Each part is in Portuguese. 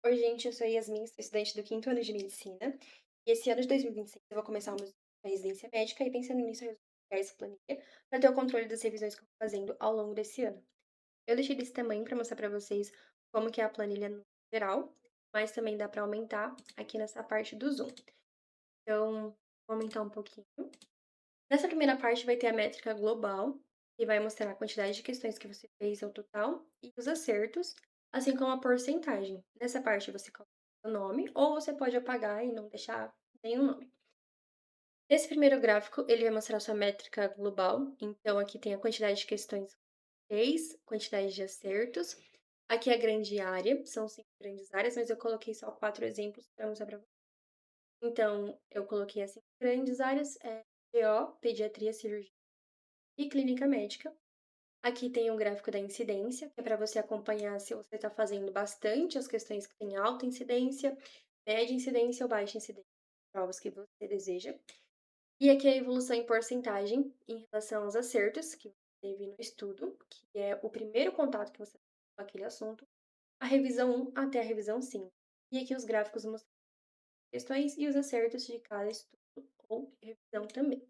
Oi, gente, eu sou a Yasmin, sou estudante do quinto ano de medicina. E esse ano de 2026 eu vou começar uma residência médica e pensando nisso, eu resolvi criar essa planilha para ter o controle das revisões que eu vou fazendo ao longo desse ano. Eu deixei desse tamanho para mostrar para vocês como que é a planilha no geral, mas também dá para aumentar aqui nessa parte do Zoom. Então, vou aumentar um pouquinho. Nessa primeira parte vai ter a métrica global, que vai mostrar a quantidade de questões que você fez ao total e os acertos, assim como a porcentagem. Nessa parte você coloca o nome, ou você pode apagar e não deixar nenhum nome. Nesse primeiro gráfico, ele vai mostrar a sua métrica global. Então, aqui tem a quantidade de questões que você fez, quantidade de acertos. Aqui é a grande área, são 5 grandes áreas, mas eu coloquei só 4 exemplos para mostrar para vocês. Então, eu coloquei as 5 grandes áreas, GO, pediatria, cirurgia e clínica médica. Aqui tem um gráfico da incidência, que é para você acompanhar se você está fazendo bastante as questões que têm alta incidência, média incidência ou baixa incidência, provas que você deseja. E aqui é a evolução em porcentagem em relação aos acertos que você teve no estudo, que é o primeiro contato que você teve com aquele assunto, a revisão 1 até a revisão 5. E aqui os gráficos mostram as questões e os acertos de cada estudo ou revisão também.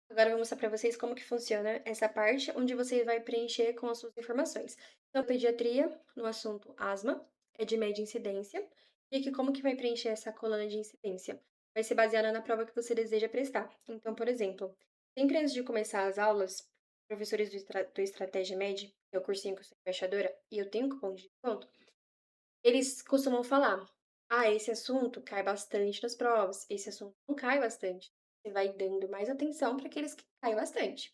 Agora eu vou mostrar para vocês como que funciona essa parte, onde você vai preencher com as suas informações. Então, pediatria, no assunto asma, é de média incidência. E aqui como que vai preencher essa coluna de incidência? Vai ser baseada na prova que você deseja prestar. Então, por exemplo, sempre antes de começar as aulas, professores do Estratégia Med, que é o cursinho que eu sou embaixadora, e eu tenho cupom de desconto, eles costumam falar: "Ah, esse assunto cai bastante nas provas, esse assunto não cai bastante". Você vai dando mais atenção para aqueles que caem bastante.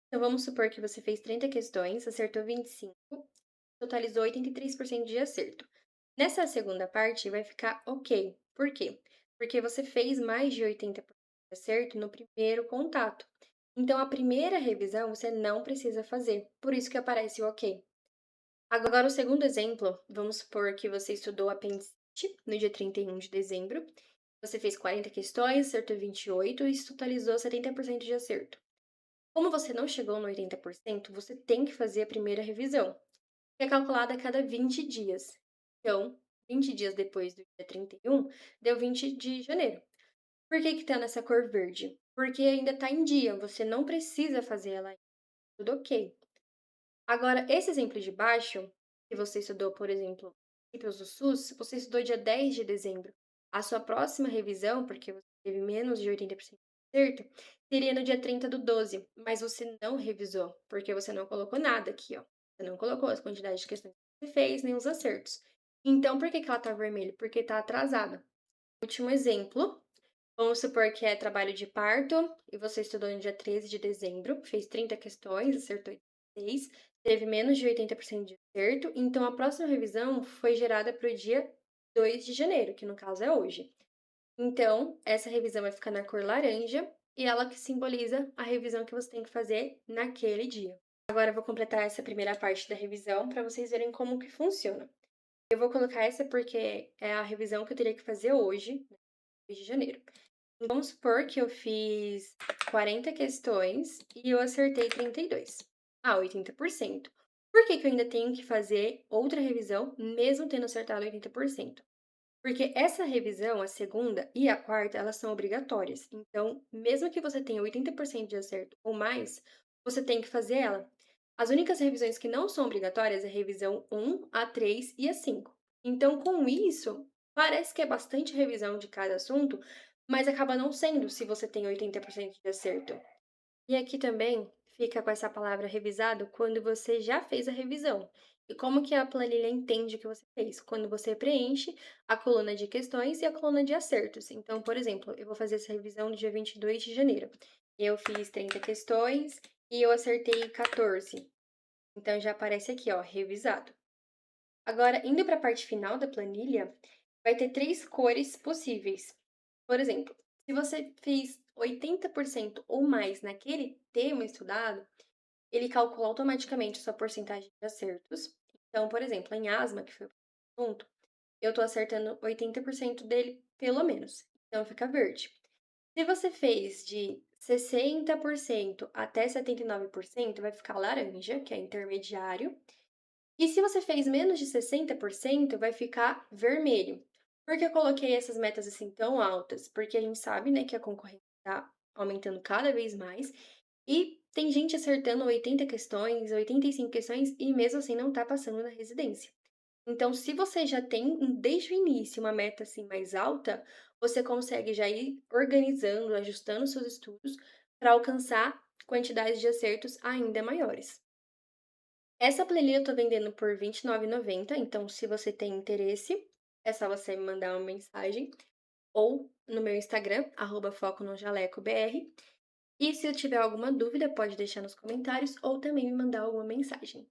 Então vamos supor que você fez 30 questões, acertou 25, totalizou 83% de acerto. Nessa segunda parte vai ficar ok. Por quê? Porque você fez mais de 80% de acerto no primeiro contato. Então a primeira revisão você não precisa fazer, por isso que aparece o ok. Agora, o segundo exemplo, vamos supor que você estudou apendicite no dia 31 de dezembro. Você fez 40 questões, acertou 28 e totalizou 70% de acerto. Como você não chegou no 80%, você tem que fazer a primeira revisão, que é calculada a cada 20 dias. Então, 20 dias depois do dia 31, deu 20 de janeiro. Por que que tá nessa cor verde? Porque ainda tá em dia, você não precisa fazer ela, tudo ok. Agora, esse exemplo de baixo, que você estudou, por exemplo, princípios do SUS, você estudou dia 10 de dezembro. A sua próxima revisão, porque você teve menos de 80% de acerto, seria no dia 30 do 12, mas você não revisou, porque você não colocou nada aqui, ó. Você não colocou as quantidades de questões que você fez, nem os acertos. Então, por que que ela tá vermelha? Porque tá atrasada. Último exemplo, vamos supor que é trabalho de parto e você estudou no dia 13 de dezembro, fez 30 questões, acertou 86, teve menos de 80% de acerto, então a próxima revisão foi gerada para o dia 2 de janeiro, que no caso é hoje. Então, essa revisão vai ficar na cor laranja e ela que simboliza a revisão que você tem que fazer naquele dia. Agora eu vou completar essa primeira parte da revisão para vocês verem como que funciona. Eu vou colocar essa porque é a revisão que eu teria que fazer hoje, né, 2 de janeiro. Vamos supor que eu fiz 40 questões e eu acertei 32. 80%. Por que que eu ainda tenho que fazer outra revisão, mesmo tendo acertado 80%? Porque essa revisão, a segunda e a quarta, elas são obrigatórias. Então, mesmo que você tenha 80% de acerto ou mais, você tem que fazer ela. As únicas revisões que não são obrigatórias é a revisão 1, a 3 e a 5. Então, com isso, parece que é bastante revisão de cada assunto, mas acaba não sendo se você tem 80% de acerto. E aqui também fica com essa palavra revisado quando você já fez a revisão. E como que a planilha entende o que você fez? Quando você preenche a coluna de questões e a coluna de acertos. Então, por exemplo, eu vou fazer essa revisão no dia 22 de janeiro. Eu fiz 30 questões e eu acertei 14. Então, já aparece aqui, ó, revisado. Agora, indo para a parte final da planilha, vai ter 3 cores possíveis. Por exemplo, se você fez 80% ou mais naquele tema estudado, ele calcula automaticamente a sua porcentagem de acertos. Então, por exemplo, em asma, que foi o assunto, eu estou acertando 80% dele, pelo menos. Então, fica verde. Se você fez de 60% até 79%, vai ficar laranja, que é intermediário. E se você fez menos de 60%, vai ficar vermelho. Por que eu coloquei essas metas assim tão altas? Porque a gente sabe, né, que a concorrência está aumentando cada vez mais e tem gente acertando 80 questões, 85 questões e mesmo assim não está passando na residência. Então, se você já tem desde o início uma meta assim mais alta, você consegue já ir organizando, ajustando seus estudos para alcançar quantidades de acertos ainda maiores. Essa planilha eu tô vendendo por R$ 29,90, então se você tem interesse, é só você me mandar uma mensagem ou no meu Instagram, foco no jaleco br. E se eu tiver alguma dúvida, pode deixar nos comentários ou também me mandar alguma mensagem.